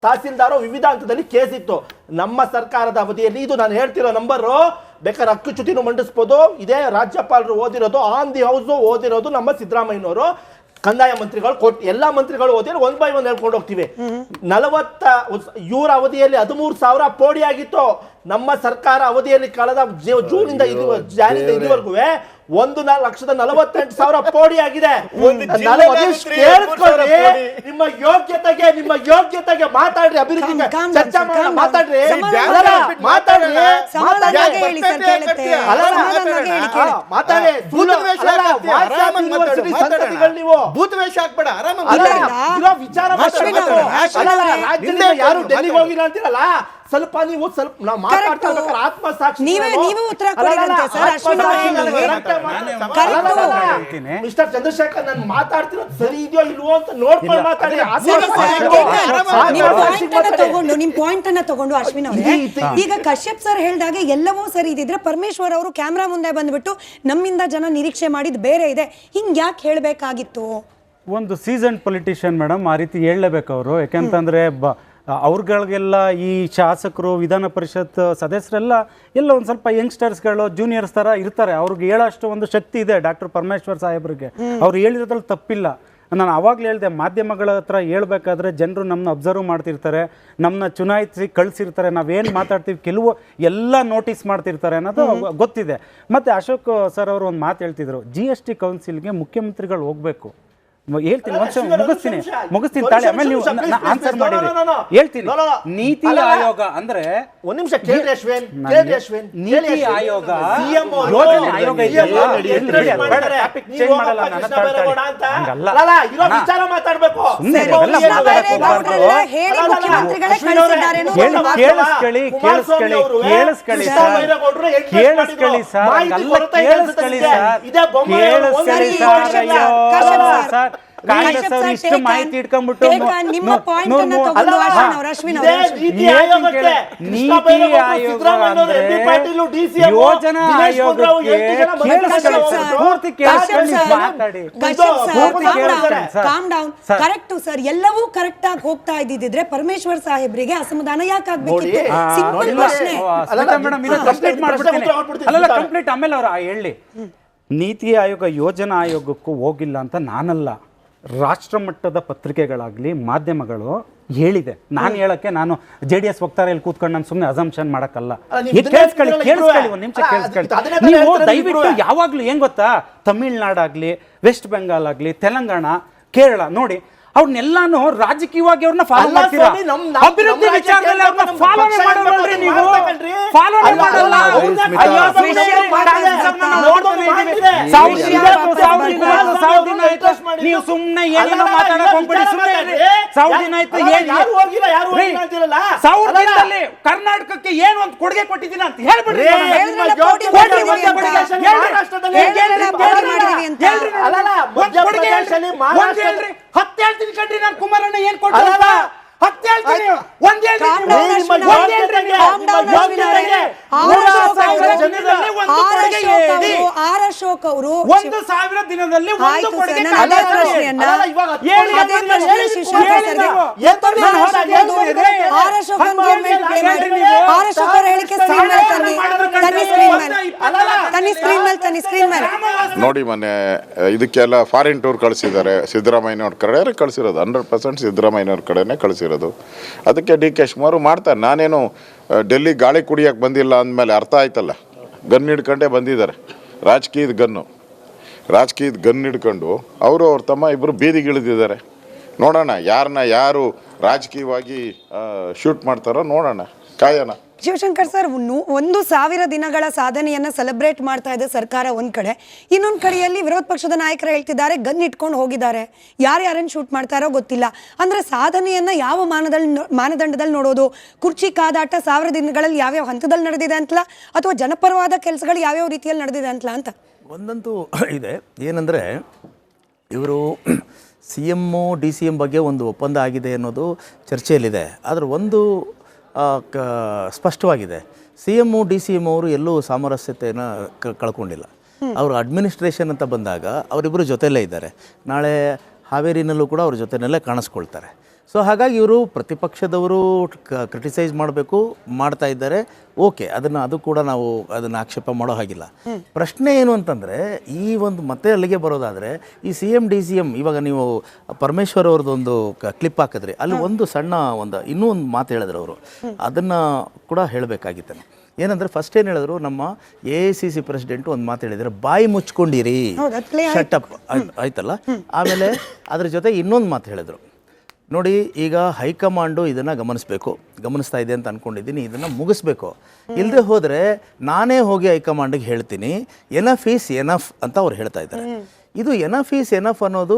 ತಹಸೀಲ್ದಾರ್ ವಿವಿಧ ಹಂತದಲ್ಲಿ ಕೇಸ್ ಇತ್ತು ನಮ್ಮ ಸರ್ಕಾರದ ಅವಧಿಯಲ್ಲಿ. ಇದು ನಾನು ಹೇಳ್ತಿರೋ ನಂಬರು, ಬೇಕಾದ್ರೆ ಹಕ್ಕುಚ್ಯುತಿನೂ ಮಂಡಿಸ್ಬೋದು. ಇದೇ ರಾಜ್ಯಪಾಲರು ಓದಿರೋದು, ಆನ್ ದಿ ಹೌಸ್ ಓದಿರೋದು ನಮ್ಮ ಸಿದ್ದರಾಮಯ್ಯನವರು. ಕಂದಾಯ ಮಂತ್ರಿಗಳು ಕೊಟ್ಟು ಎಲ್ಲ ಮಂತ್ರಿಗಳು ಓದಿರೋ 1 by 1 ಹೇಳ್ಕೊಂಡು ಹೋಗ್ತೀವಿ. 40 ಇವ್ರ ಅವಧಿಯಲ್ಲಿ 13,000 ಪೋಡಿ ಆಗಿತ್ತು. ನಮ್ಮ ಸರ್ಕಾರ ಅವಧಿಯಲ್ಲಿ ಕಳೆದ ಜೂನಿಂದ ಇದುವರೆಗೂ 1,48,000 ಪೋಡಿ ಆಗಿದೆ. ನಿಮ್ಮ ಯೋಗ್ಯತೆಗೆ ಮಾತಾಡ್ರಿ, ಅಭಿವೃದ್ಧಿಗೆ ಚರ್ಚೆ ಮಾತಾಡ್ರಿ, ಯಾರು ಡೆಲ್ಲಿಗೆ ಹೋಗಿಲ್ಲ ಅಂತೀರಲ್ಲ, ಸ್ವಲ್ಪ ನೀವು ನಾವು ಮಾತಾಡ್ತಾ ಇರ್ಬೇಕಾದ್ರೆ ಆತ್ಮಸಾಕ್ಷಿ ಮಿಸ್ಟರ್ ಚಂದ್ರಶೇಖರ್ ನಾನು ಮಾತಾಡ್ತಿರೋದು ಸರಿ ಇದೆಯೋ ಇಲ್ವೋ ಅಂತ ನೋಡ್ಕೊಂಡು ಮಾತಾಡಿ. ನಿಮ್ ಪಾಯಿಂಟ್ ಅನ್ನ ತಗೊಂಡು ಅಶ್ವಿನ್ ಅವರೇ, ಈಗ ಕಶ್ಯಪ್ ಸರ್ ಹೇಳ್ದಾಗೆ ಎಲ್ಲವೂ ಸರಿ ಇದ್ರೆ ಪರಮೇಶ್ವರ್ ಅವರು ಕ್ಯಾಮ್ರಾ ಮುಂದೆ ಬಂದ್ಬಿಟ್ಟು ನಮ್ಮಿಂದ ಜನ ನಿರೀಕ್ಷೆ ಮಾಡಿದ್ ಬೇರೆ ಇದೆ, ಹಿಂಗ್ ಯಾಕೆ ಹೇಳ್ಬೇಕಾಗಿತ್ತು? ಒಂದು ಸೀಸನ್ ಪೊಲಿಟಿಷಿಯನ್ ಮೇಡಮ್, ಆ ರೀತಿ ಹೇಳಲೇಬೇಕು ಅವರು. ಯಾಕೆಂತಂದ್ರೆ ಅವ್ರಗಳಿಗೆಲ್ಲ ಈ ಶಾಸಕರು, ವಿಧಾನ ಪರಿಷತ್ ಸದಸ್ಯರೆಲ್ಲ ಎಲ್ಲ ಒಂದು ಸ್ವಲ್ಪ ಯಂಗ್ಸ್ಟರ್ಸ್ಗಳು, ಜೂನಿಯರ್ಸ್ ಥರ ಇರ್ತಾರೆ. ಅವ್ರಿಗೆ ಹೇಳೋಷ್ಟು ಒಂದು ಶಕ್ತಿ ಇದೆ ಡಾಕ್ಟರ್ ಪರಮೇಶ್ವರ್ ಸಾಹೇಬ್ರಿಗೆ. ಅವ್ರು ಹೇಳಿರೋದ್ರಲ್ಲಿ ತಪ್ಪಿಲ್ಲ. ನಾನು ಆವಾಗಲೇ ಹೇಳಿದೆ, ಮಾಧ್ಯಮಗಳ ಹತ್ರ ಹೇಳ್ಬೇಕಾದ್ರೆ ಜನರು ನಮ್ಮನ್ನ ಅಬ್ಸರ್ವ್ ಮಾಡ್ತಿರ್ತಾರೆ, ನಮ್ಮನ್ನ ಚುನಾಯಿಸಿ ಕಳಿಸಿರ್ತಾರೆ, ನಾವೇನು ಮಾತಾಡ್ತೀವಿ ಕೆಲವು ಎಲ್ಲ ನೋಟಿಸ್ ಮಾಡ್ತಿರ್ತಾರೆ ಅನ್ನೋದು ಗೊತ್ತಿದೆ. ಮತ್ತು ಅಶೋಕ್ ಸರ್ ಅವರು ಒಂದು ಮಾತು ಹೇಳ್ತಿದ್ರು, GST ಕೌನ್ಸಿಲ್ಗೆ ಮುಖ್ಯಮಂತ್ರಿಗಳು ಹೋಗಬೇಕು. ಹೇಳ್ತೀನಿ, ಮುಗಿಸ್ತೀನಿ ತಾಳಿ, ಆಮೇಲೆ ನೀವು ಆನ್ಸರ್ ಮಾಡಿರಿ. ಹೇಳ್ತೀನಿ, ನೀತಿ ಆಯೋಗ ಅಂದ್ರೆ ಒಂದ್ ನಿಮಿಷ ಕೇಳ್ರಿ ಅಶ್ವಿನ್, ನೀತಿ ಆಯೋಗ ಯೋಜನೆ ಆಯೋಗ ವಿಚಾರ ಮಾತಾಡ್ಬೇಕು. ಕೇಳಿಸ್ಕೊಳ್ಳಿ ಸರ್. ಕಾಂಗ್ರೆಸ್ ಅವರು ಇಷ್ಟು ಮಾಹಿತಿ ಇಟ್ಕೊಂಡ್ಬಿಟ್ಟು ನೀತಿ ಆಯೋಗ ಅಂದ್ರೆ ಯೋಜನಾ ಆಯೋಗಕ್ಕೆ ಕರೆಕ್ಟ್ ಸರ್, ಎಲ್ಲವೂ ಕರೆಕ್ಟ್ ಆಗಿ ಹೋಗ್ತಾ ಇದ್ದಿದ್ರೆ ಪರಮೇಶ್ವರ್ ಸಾಹೇಬ್ರಿಗೆ ಅಸಮಾಧಾನ ಯಾಕೆ ಆಗ್ಬೇಕಿತ್ತು? ಸಿಂಪಲ್ ಪ್ರಶ್ನೆ. ಕಂಪ್ಲೀಟ್ ಆಮೇಲೆ ಅವ್ರು ಹೇಳಿ. ನೀತಿ ಆಯೋಗ ಯೋಜನಾ ಆಯೋಗಕ್ಕೂ ಹೋಗಿಲ್ಲ ಅಂತ ನಾನಲ್ಲ, ರಾಷ್ಟ್ರ ಮಟ್ಟದ ಪತ್ರಿಕೆಗಳಾಗ್ಲಿ ಮಾಧ್ಯಮಗಳು ಹೇಳಿದೆ. ನಾನು ಹೇಳಕ್ಕೆ ನಾನು JDS ವಕ್ತಾರಲ್ಲಿ ಕೂತ್ಕೊಂಡು ನಾನು ಸುಮ್ಮನೆ ಅಸಂಪ್ಷನ್ ಮಾಡಕ್ಕಲ್ಲ. ಕೇಳಿಸ್ಕೊಳ್ಳಿ ಒಂದು ನಿಮಿಷ ಕೇಳಿಸ್ಕೊಳ್ಳಿ. ನೀವು ದಯವಿಟ್ಟು ಯಾವಾಗ್ಲೂ ಏನ್ ಗೊತ್ತಾ, ತಮಿಳ್ನಾಡಾಗ್ಲಿ, ವೆಸ್ಟ್ ಬೆಂಗಾಲ್ ಆಗ್ಲಿ, ತೆಲಂಗಾಣ, ಕೇರಳ ನೋಡಿ, ಅವ್ರನ್ನೆಲ್ಲಾನು ರಾಜಕೀಯವಾಗಿ ಅವ್ರನ್ನ ಫಾಲೋ ಮಾಡ್ತೀರಾ. ಅಭಿವೃದ್ಧಿ ವಿಚಾರದಲ್ಲಿ ಅವ್ರನ್ನ ಫಾಲೋನೆ ಮಾಡೋಲ್ರಿ ನೀವು, ಫಾಲೋನೆ ಮಾಡಲ್ಲ. ನೀವು ಸುಮ್ಮನೆ ಏನೇನೋ ಮಾತಾಡಕ್ ಹೋಗ್ಬಿಡಿ. ಸಾವಿರದಲ್ಲಿ ಕರ್ನಾಟಕಕ್ಕೆ ಏನು ಒಂದು ಕೊಡುಗೆ ಕೊಟ್ಟಿದ್ದೀನಿ ಅಂತ ಹೇಳ್ಬಿಡ್ರಿ. ಹತ್ತು ಹೇಳ್ತೀನಿ ಕಣ್ರಿ, ನಾನು ಕುಮಾರಣ್ಣ ಏನ್ ಕೊಟ್ಟಿಲ್ಲ, ಹತ್ತು ಹೇಳ್ತೀನಿ. ಒಂದು ಸಾವಿರ ದಿನದಲ್ಲಿ ಒಂದು ಕೊಡುಗೆ ನೋಡಿ. ಮೊನ್ನೆ ಇದಕ್ಕೆಲ್ಲ ಫಾರಿನ್ ಟೂರ್ ಕಳಿಸಿದ್ದಾರೆ. ಸಿದ್ದರಾಮಯ್ಯನವ್ರ ಕಡೆ ಕಳಿಸಿರೋದು, 100% ಸಿದ್ದರಾಮಯ್ಯನವ್ರ ಕಡೆನೇ ಕಳಿಸಿರೋದು. ಅದಕ್ಕೆ DK ಶಿವಕುಮಾರ್ ಮಾಡ್ತಾರೆ. ನಾನೇನು ಡೆಲ್ಲಿ ಗಾಳಿ ಕುಡಿಯೋಕೆ ಬಂದಿಲ್ಲ ಅಂದಮೇಲೆ ಅರ್ಥ ಆಯ್ತಲ್ಲ. ಗನ್ ಹಿಡ್ಕೊಂಡೇ ಬಂದಿದ್ದಾರೆ, ರಾಜಕೀಯದ ಗನ್ ಹಿಡ್ಕೊಂಡು ಅವರು ಅವ್ರ ತಮ್ಮ ಇಬ್ಬರು ಬೀದಿಗಿಳಿದಿದ್ದಾರೆ. ನೋಡೋಣ ಯಾರು ರಾಜಕೀಯವಾಗಿ ಶೂಟ್ ಮಾಡ್ತಾರೋ ನೋಡೋಣ, ಕಾಯೋಣ. ಶಿವಶಂಕರ್ ಸರ್, 1,000 ದಿನಗಳ ಸಾಧನೆಯನ್ನ ಸೆಲೆಬ್ರೇಟ್ ಮಾಡ್ತಾ ಇದೆ ಸರ್ಕಾರ ಒಂದ್ ಕಡೆ, ಇನ್ನೊಂದ್ ಕಡೆಯಲ್ಲಿ ವಿರೋಧ ಪಕ್ಷದ ನಾಯಕರು ಹೇಳ್ತಿದ್ದಾರೆ ಗನ್ ಇಟ್ಕೊಂಡು ಹೋಗಿದ್ದಾರೆ, ಯಾರ್ಯಾರನ್ನು ಶೂಟ್ ಮಾಡ್ತಾರೋ ಗೊತ್ತಿಲ್ಲ. ಅಂದ್ರೆ ಸಾಧನೆಯನ್ನ ಯಾವ ಮಾನದಂಡದಲ್ಲಿ ನೋಡೋದು? ಕುರ್ಚಿ ಕಾದಾಟ 1000 ದಿನಗಳಲ್ಲಿ ಯಾವ್ಯಾವ ಹಂತದಲ್ಲಿ ನಡೆದಿದೆ ಅಂತಲ್ಲ, ಅಥವಾ ಜನಪರವಾದ ಕೆಲಸಗಳು ಯಾವ್ಯಾವ ರೀತಿಯಲ್ಲಿ ನಡೆದಿದೆ ಅಂತಲ್ಲ ಅಂತ ಒಂದಂತೂ ಇದೆ. ಏನಂದರೆ ಇವರು CM DCM ಬಗ್ಗೆ ಒಂದು ಒಪ್ಪಂದ ಆಗಿದೆ ಅನ್ನೋದು ಚರ್ಚೆಯಲ್ಲಿದೆ. ಆದರೆ ಒಂದು ಸ್ಪಷ್ಟವಾಗಿದೆ, CM DCM ಅವರು ಎಲ್ಲೂ ಸಾಮರಸ್ಯತೆಯನ್ನು ಕಳ್ಕೊಂಡಿಲ್ಲ. ಅವರು ಅಡ್ಮಿನಿಸ್ಟ್ರೇಷನ್ ಅಂತ ಬಂದಾಗ ಅವರಿಬ್ಬರು ಜೊತೆಯಲ್ಲೇ ಇದ್ದಾರೆ. ನಾಳೆ ಹಾವೇರಿನಲ್ಲೂ ಕೂಡ ಅವ್ರ ಜೊತೆಯಲ್ಲೇ ಕಾಣಿಸ್ಕೊಳ್ತಾರೆ. ಸೊ ಹಾಗಾಗಿ ಇವರು ಪ್ರತಿಪಕ್ಷದವರು ಕ್ರಿಟಿಸೈಸ್ ಮಾಡಬೇಕು, ಮಾಡ್ತಾ ಇದ್ದಾರೆ. ಓಕೆ, ಅದು ಕೂಡ ನಾವು ಅದನ್ನು ಆಕ್ಷೇಪ ಮಾಡೋ ಹಾಗಿಲ್ಲ. ಪ್ರಶ್ನೆ ಏನು ಅಂತಂದರೆ, ಈ ಒಂದು ಮತ್ತೆ ಅಲ್ಲಿಗೆ ಬರೋದಾದರೆ, ಈ CM DCM ಇವಾಗ ನೀವು ಪರಮೇಶ್ವರ್ ಅವ್ರದ್ದೊಂದು ಕ್ಲಿಪ್ ಹಾಕಿದ್ರಿ, ಅಲ್ಲಿ ಒಂದು ಸಣ್ಣ ಇನ್ನೂ ಒಂದು ಮಾತು ಹೇಳಿದ್ರು ಅವರು, ಅದನ್ನು ಕೂಡ ಹೇಳಬೇಕಾಗಿತ್ತು. ಏನಂದರೆ ಫಸ್ಟ್ ಏನು ಹೇಳಿದ್ರು, ನಮ್ಮ AICC ಪ್ರೆಸಿಡೆಂಟು ಒಂದು ಮಾತು ಹೇಳಿದರೆ, ಬಾಯಿ ಮುಚ್ಕೊಂಡಿರಿ, ಶಟಪ್ ಆಯ್ತಲ್ಲ. ಆಮೇಲೆ ಅದ್ರ ಜೊತೆ ಇನ್ನೊಂದು ಮಾತು ಹೇಳಿದ್ರು, ನೋಡಿ ಈಗ ಹೈಕಮಾಂಡು ಇದನ್ನು ಗಮನಿಸ್ತಾ ಇದೆ ಅಂತ ಅಂದ್ಕೊಂಡಿದ್ದೀನಿ, ಇದನ್ನು ಮುಗಿಸ್ಬೇಕು. ಇಲ್ಲದೆ ಹೋದರೆ ನಾನೇ ಹೋಗಿ ಹೈಕಮಾಂಡಿಗೆ ಹೇಳ್ತೀನಿ, ಎನಫ್ ಈಸ್ ಎನಫ್ ಅಂತ ಅವ್ರು ಹೇಳ್ತಾ ಇದ್ದಾರೆ. ಇದು ಎನಫ್ ಈಸ್ ಎನಫ್ ಅನ್ನೋದು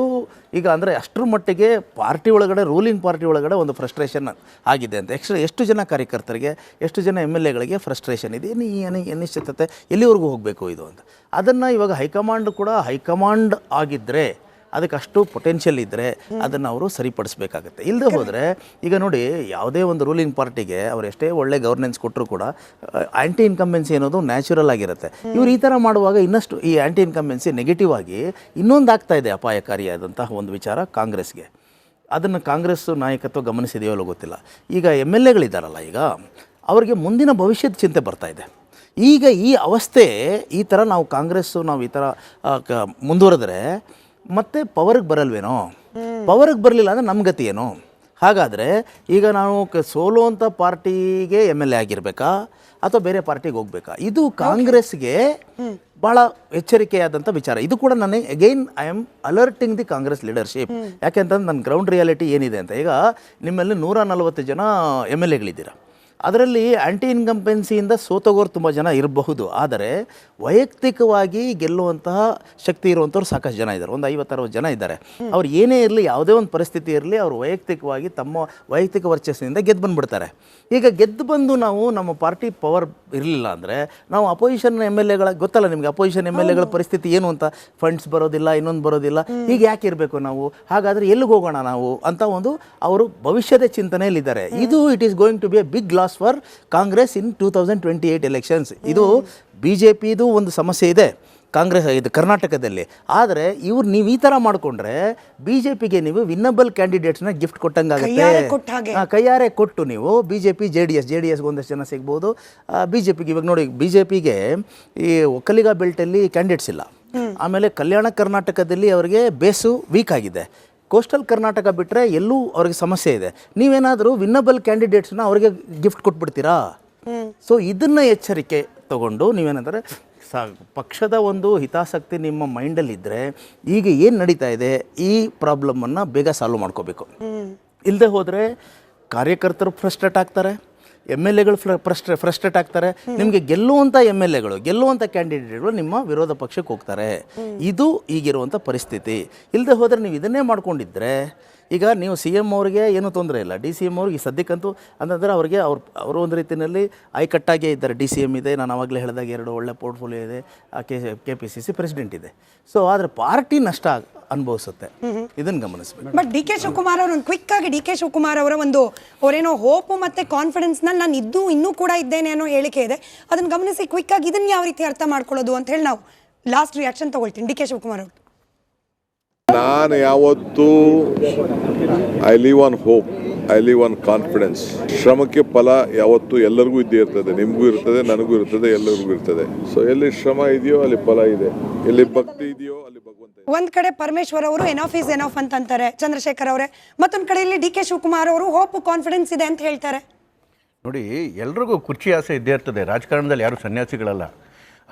ಈಗ ಅಂದರೆ ಅಷ್ಟರ ಮಟ್ಟಿಗೆ ಪಾರ್ಟಿ ಒಳಗಡೆ, ರೂಲಿಂಗ್ ಪಾರ್ಟಿ ಒಳಗಡೆ ಒಂದು ಫ್ರಸ್ಟ್ರೇಷನ್ ಆಗಿದೆ ಅಂತ. ಎಷ್ಟು ಜನ ಕಾರ್ಯಕರ್ತರಿಗೆ, ಎಷ್ಟು ಜನ MLAಗಳಿಗೆ ಫ್ರಸ್ಟ್ರೇಷನ್ ಇದೆ, ಈ ಅನಿಶ್ಚಿತತೆ ಎಲ್ಲಿವರೆಗೂ ಹೋಗಬೇಕು ಇದು ಅಂತ. ಅದನ್ನು ಇವಾಗ ಹೈಕಮಾಂಡ್ ಆಗಿದ್ದರೆ, ಅದಕ್ಕೆ ಅಷ್ಟು ಪೊಟೆನ್ಷಿಯಲ್ ಇದ್ದರೆ ಅದನ್ನು ಅವರು ಸರಿಪಡಿಸ್ಬೇಕಾಗತ್ತೆ. ಇಲ್ಲದೆ ಹೋದರೆ ಈಗ ನೋಡಿ, ಯಾವುದೇ ಒಂದು ರೂಲಿಂಗ್ ಪಾರ್ಟಿಗೆ ಅವ್ರು ಎಷ್ಟೇ ಒಳ್ಳೆ ಗವರ್ನೆನ್ಸ್ ಕೊಟ್ಟರು ಕೂಡ ಆ್ಯಂಟಿ ಇನ್ಕಂಬೆನ್ಸಿ ಅನ್ನೋದು ನ್ಯಾಚುರಲ್ ಆಗಿರುತ್ತೆ. ಇವ್ರು ಈ ಥರ ಮಾಡುವಾಗ ಇನ್ನಷ್ಟು ಈ ಆ್ಯಂಟಿ ಇನ್ಕಂಬೆನ್ಸಿ ನೆಗೆಟಿವ್ ಆಗಿ ಇನ್ನೊಂದು ಆಗ್ತಾ ಇದೆ, ಅಪಾಯಕಾರಿಯಾದಂತಹ ಒಂದು ವಿಚಾರ ಕಾಂಗ್ರೆಸ್ಗೆ. ಅದನ್ನು ಕಾಂಗ್ರೆಸ್ ನಾಯಕತ್ವ ಗಮನಿಸಿದೆಯೋ ಅಲ್ಲೋ ಗೊತ್ತಿಲ್ಲ. ಈಗ MLAಗಳಿದ್ದಾರಲ್ಲ, ಈಗ ಅವರಿಗೆ ಮುಂದಿನ ಭವಿಷ್ಯದ ಚಿಂತೆ ಬರ್ತಾ ಇದೆ. ಈಗ ಈ ಅವಸ್ಥೆ, ಈ ಥರ ನಾವು ಈ ಥರ ಮುಂದುವರೆದ್ರೆ ಮತ್ತೆ ಪವರ್ಗೆ ಬರಲ್ವೇನೋ? ಪವರ್ಗೆ ಬರಲಿಲ್ಲ ಅಂದರೆ ನಮ್ಮ ಗತಿ ಏನು? ಹಾಗಾದರೆ ಈಗ ನಾವು ಸೋಲುವಂಥ ಪಾರ್ಟಿಗೆ MLA ಆಗಿರಬೇಕಾ ಅಥವಾ ಬೇರೆ ಪಾರ್ಟಿಗೆ ಹೋಗ್ಬೇಕಾ? ಇದು ಕಾಂಗ್ರೆಸ್ಗೆ ಭಾಳ ಎಚ್ಚರಿಕೆಯಾದಂಥ ವಿಚಾರ. ಇದು ಕೂಡ again I am alerting the Congress leadership. ಯಾಕೆಂತಂದ್ರೆ ನನ್ನ ಗ್ರೌಂಡ್ ರಿಯಾಲಿಟಿ ಏನಿದೆ ಅಂತ, ಈಗ ನಿಮ್ಮಲ್ಲಿ 140 ಜನ MLAಗಳಿದ್ದೀರಾ. ಅದರಲ್ಲಿ ಆ್ಯಂಟಿ ಇನ್ಕಂಬೆನ್ಸಿಯಿಂದ ಸೋತೋಗೋರು ತುಂಬ ಜನ ಇರಬಹುದು, ಆದರೆ ವೈಯಕ್ತಿಕವಾಗಿ ಗೆಲ್ಲುವಂತಹ ಶಕ್ತಿ ಇರುವಂಥವ್ರು ಸಾಕಷ್ಟು ಜನ ಇದ್ದಾರೆ. ಒಂದು 50-60 ಜನ ಇದ್ದಾರೆ. ಅವ್ರು ಏನೇ ಇರಲಿ, ಯಾವುದೇ ಒಂದು ಪರಿಸ್ಥಿತಿ ಇರಲಿ, ಅವರು ವೈಯಕ್ತಿಕವಾಗಿ ತಮ್ಮ ವೈಯಕ್ತಿಕ ವರ್ಚಸ್ಸಿನಿಂದ ಗೆದ್ದು ಬಂದುಬಿಡ್ತಾರೆ. ಈಗ ಗೆದ್ದು ಬಂದು ನಾವು ನಮ್ಮ ಪಾರ್ಟಿ ಪವರ್ ಇರಲಿಲ್ಲ ಅಂದರೆ, ನಾವು ಅಪೋಸಿಷನ್ MLAಗಳ ಗೊತ್ತಲ್ಲ ನಿಮಗೆ, ಅಪೋಸಿಷನ್ MLAಗಳ ಪರಿಸ್ಥಿತಿ ಏನು ಅಂತ, ಫಂಡ್ಸ್ ಬರೋದಿಲ್ಲ, ಇನ್ನೊಂದು ಬರೋದಿಲ್ಲ, ಹೀಗೆ ಯಾಕೆ ಇರಬೇಕು ನಾವು? ಹಾಗಾದರೆ ಎಲ್ಲಿಗೆ ಹೋಗೋಣ ನಾವು ಅಂತ ಅವರು ಭವಿಷ್ಯದ ಚಿಂತನೆಯಲ್ಲಿದ್ದಾರೆ. ಇದು it is going to be a big loss for Congress in 2028 elections. ಇದು BJPದು ಒಂದು ಸಮಸ್ಯೆ ಇದೆ ಕಾಂಗ್ರೆಸ್ ಇದು ಕರ್ನಾಟಕದಲ್ಲಿ. ಆದರೆ ನೀವು ಈ ಥರ ಮಾಡಿಕೊಂಡ್ರೆ BJPಗೆ ನೀವು ವಿನ್ನಬಲ್ ಕ್ಯಾಂಡಿಡೇಟ್ಸ್ನ ಗಿಫ್ಟ್ ಕೊಟ್ಟಂಗಾಗುತ್ತೆ. ಕೈಯಾರೆ ಕೊಟ್ಟು ನೀವು BJP JDSಗೆ ಒಂದಷ್ಟು ಜನ ಸಿಗ್ಬೋದು. BJPಗೆ ಇವಾಗ ನೋಡಿ, BJPಗೆ ಈ ಒಕ್ಕಲಿಗ ಬೆಲ್ಟಲ್ಲಿ ಕ್ಯಾಂಡಿಡೇಟ್ಸ್ ಇಲ್ಲ. ಆಮೇಲೆ ಕಲ್ಯಾಣ ಕರ್ನಾಟಕದಲ್ಲಿ ಅವರಿಗೆ ಬೇಸು ವೀಕ್ ಆಗಿದೆ. ಕೋಸ್ಟಲ್ ಕರ್ನಾಟಕ ಬಿಟ್ಟರೆ ಎಲ್ಲೂ ಅವ್ರಿಗೆ ಸಮಸ್ಯೆ ಇದೆ. ನೀವೇನಾದರೂ ವಿನ್ನಬಲ್ ಕ್ಯಾಂಡಿಡೇಟ್ಸ್ನ ಅವರಿಗೆ ಗಿಫ್ಟ್ ಕೊಟ್ಬಿಡ್ತೀರಾ? ಸೊ ಇದನ್ನು ಎಚ್ಚರಿಕೆ ತಗೊಂಡು ನೀವೇನಂದರೆ ಪಕ್ಷದ ಒಂದು ಹಿತಾಸಕ್ತಿ ನಿಮ್ಮ ಮೈಂಡಲ್ಲಿದ್ದರೆ, ಈಗ ಏನು ನಡೀತಾ ಇದೆ ಈ ಪ್ರಾಬ್ಲಮನ್ನು ಬೇಗ ಸಾಲ್ವ್ ಮಾಡ್ಕೋಬೇಕು. ಇಲ್ಲದೆ ಹೋದರೆ ಕಾರ್ಯಕರ್ತರು ಫ್ರಸ್ಟ್ರೇಟ್ ಆಗ್ತಾರೆ, MLAಗಳು ಫ್ರಸ್ಟ್ರೇಟ್ ಆಗ್ತಾರೆ. ನಿಮಗೆ ಗೆಲ್ಲುವಂಥ MLAಗಳು, ಗೆಲ್ಲುವಂಥ ಕ್ಯಾಂಡಿಡೇಟ್ಗಳು ನಿಮ್ಮ ವಿರೋಧ ಪಕ್ಷಕ್ಕೆ ಹೋಗ್ತಾರೆ. ಇದು ಈಗಿರುವಂಥ ಪರಿಸ್ಥಿತಿ. ಇಲ್ಲದೆ ಹೋದರೆ ನೀವು ಇದನ್ನೇ ಮಾಡ್ಕೊಂಡಿದ್ದರೆ, ಈಗ ನೀವು CM ಅವ್ರಿಗೆ ಏನೂ ತೊಂದರೆ ಇಲ್ಲ, DCM ಅವ್ರಿಗೆ ಸದ್ಯಕ್ಕಂತೂ ಅಂತಂದರೆ ಅವ್ರಿಗೆ ಅವರು ಒಂದು ರೀತಿಯಲ್ಲಿ ಆಯ್ಕಟ್ಟಾಗೇ ಇದ್ದಾರೆ. DCM ಇದೆ, ನಾನು ಆವಾಗಲೇ ಹೇಳಿದಾಗ 2 ಒಳ್ಳೆ ಪೋರ್ಟ್ಫೋಲಿಯೋ ಇದೆ, KPCC ಪ್ರೆಸಿಡೆಂಟ್ ಇದೆ. ಸೊ ಆದರೆ ಪಾರ್ಟಿ ನಷ್ಟ ಅನುಭವಿಸುತ್ತೆ, ಇದನ್ನು ಗಮನಿಸಬೇಕು. ಬಟ್ DK ಶಿವಕುಮಾರ್ ಅವರು ಕ್ವಿಕ್ ಆಗಿ DK ಶಿವಕುಮಾರ್ ಅವರ ಅವರೇನೋ ಹೋಪು ಮತ್ತು ಕಾನ್ಫಿಡೆನ್ಸ್ನಲ್ಲಿ ನಾನು ಇನ್ನೂ ಕೂಡ ಇದ್ದೇನೆ ಅನ್ನೋ ಹೇಳಿಕೆ ಇದೆ. ಅದನ್ನು ಗಮನಿಸಿ ಕ್ವಿಕ್ ಆಗಿ ಇದನ್ನು ಯಾವ ರೀತಿ ಅರ್ಥ ಮಾಡ್ಕೊಳ್ಳೋದು ಅಂತ ಹೇಳಿ ನಾವು ಲಾಸ್ಟ್ ರಿಯಾಕ್ಷನ್ ತಗೊಳ್ತೀನಿ. DK ಶಿವಕುಮಾರ್ ಅವರು, ನಾನು ಯಾವತ್ತೂ I live on hope, I live on confidence. ಶ್ರಮಕ್ಕೆ ಫಲ ಯಾವತ್ತೂ ಎಲ್ಲರಿಗೂ ಇದ್ದೇ ಇರ್ತದೆ, ನಿಮಗೂ ಇರ್ತದೆ, ನನಗೂ ಇರ್ತದೆ, ಎಲ್ಲರಿಗೂ ಇರ್ತದೆ. ಸೊ ಎಲ್ಲಿ ಶ್ರಮ ಇದೆಯೋ ಅಲ್ಲಿ ಫಲ ಇದೆ, ಎಲ್ಲಿ ಭಕ್ತಿ ಇದೆಯೋ ಅಲ್ಲಿ ಭಗವಂತ ಇದೆ. ಒಂದ್ ಕಡೆ ಪರಮೇಶ್ವರ್ ಅವರು ಎನಫ್ ಈಸ್ ಎನಫ್ ಅಂತಾರೆ ಚಂದ್ರಶೇಖರ್ ಅವರೇ, ಮತ್ತೊಂದು ಕಡೆಯಲ್ಲಿ DK ಶಿವಕುಮಾರ್ ಅವರು ಹೋಪ್ ಕಾನ್ಫಿಡೆನ್ಸ್ ಇದೆ ಅಂತ ಹೇಳ್ತಾರೆ. ನೋಡಿ, ಎಲ್ರಿಗೂ ಕುರ್ಚಿ ಆಸೆ ಇದ್ದೇ ಇರ್ತದೆ, ರಾಜಕಾರಣದಲ್ಲಿ ಯಾರು ಸನ್ಯಾಸಿಗಳಲ್ಲ.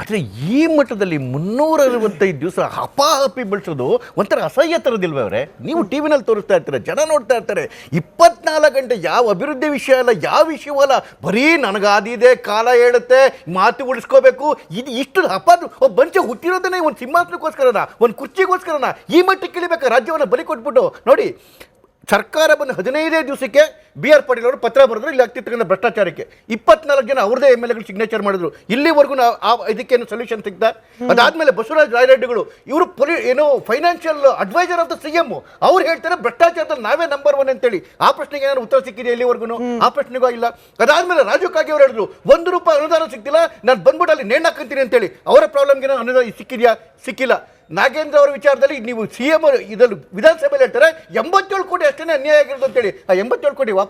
ಆದರೆ ಈ ಮಟ್ಟದಲ್ಲಿ 365 ದಿವಸ ಹಪಾಹಪಿ ಬೆಳೆಸೋದು ಒಂಥರ ಅಸಹ್ಯ ಥರದಿಲ್ವೇ ಅವರೇ? ನೀವು ಟಿ ವಿನಲ್ಲಿ ತೋರಿಸ್ತಾ ಇರ್ತೀರ, ಜನ ನೋಡ್ತಾ ಇರ್ತಾರೆ. 24 ಗಂಟೆ ಯಾವ ಅಭಿವೃದ್ಧಿ ವಿಷಯ ಅಲ್ಲ, ಯಾವ ವಿಷಯವಲ್ಲ, ಬರೀ ನನಗಾದಿದೆ, ಕಾಲ ಹೇಳುತ್ತೆ, ಮಾತು ಉಳಿಸ್ಕೋಬೇಕು, ಇದು ಇಷ್ಟು ಒಬ್ಬ ಮನುಷ್ಯ ಹುಟ್ಟಿರೋದನ್ನೇ ಒಂದು ಸಿಂಹಾಸನಕ್ಕೋಸ್ಕರನ, ಒಂದು ಕುರ್ಚಿಗೋಸ್ಕರನ ಈ ಮಟ್ಟಕ್ಕೆ ಇಳಿಬೇಕಾ? ರಾಜ್ಯವನ್ನು ಬಲಿ ಕೊಟ್ಬಿಟ್ಟು ನೋಡಿ, ಸರ್ಕಾರ ಬಂದು 15 ದಿವಸಕ್ಕೆ BR ಪಾಟೀಲ್ ಅವರು ಪತ್ರ ಬರೆದ್ರು ಇಲ್ಲಿ ಆಗ್ತಿರ್ತಕ್ಕಂಥ ಭ್ರಷ್ಟಾಚಾರಕ್ಕೆ 24 ಜನ ಅವ್ರದೇ MLAಗಳು ಸಿಗ್ನೇಚರ್ ಮಾಡಿದ್ರು. ಇಲ್ಲಿವರೆಗೂ ಇದಕ್ಕೇನು ಸೊಲ್ಯೂಷನ್ ಸಿಗ್ತಾ? ಅದಾದ್ಮೇಲೆ ಬಸವರಾಜ ರಾಯರೆಡ್ಡಿಗಳು ಇವರು ಏನೋ financial adviser of the CM, ಅವ್ರು ಹೇಳ್ತಾರೆ ಭ್ರಷ್ಟಾಚಾರದಲ್ಲಿ ನಾವೇ ನಂಬರ್ 1 ಅಂತೇಳಿ. ಆ ಪ್ರಶ್ನೆಗೆ ಏನಾದ್ರು ಉತ್ತರ ಸಿಕ್ಕಿದೆ ಇಲ್ಲಿವರೆಗೂ? ಆ ಪ್ರಶ್ನೆಗೂ ಇಲ್ಲ. ಅದಾದ್ಮೇಲೆ ರಾಜು ಕಾಗೆ ಅವರು ಹೇಳಿದ್ರು ₹1 ಅನುದಾನ ಸಿಕ್ತಿಲ್ಲ, ನಾನು ಬಂದ್ಬಿಟ್ಟು ಅಲ್ಲಿ ನೇಣು ಹಾಕಂತೀನಿ ಅಂತೇಳಿ. ಅವರ ಪ್ರಾಬ್ಲಮ್ಗೆ ಅನುದಾನ ಸಿಕ್ಕಿದ್ಯಾ? ಸಿಕ್ಕಿಲ್ಲ. ನಾಗೇಂದ್ರ ಅವರ ವಿಚಾರದಲ್ಲಿ ನೀವು CM ಇದರಲ್ಲಿ ವಿಧಾನಸಭೆಯಲ್ಲಿ ಹೇಳ್ತಾರೆ 87 ಕೋಟಿ ಅಷ್ಟೇ ಅನ್ಯಾಯ ಆಗಿರೋದು ಅಂತೇಳಿ. ಆ 87 ಕೋಟಿ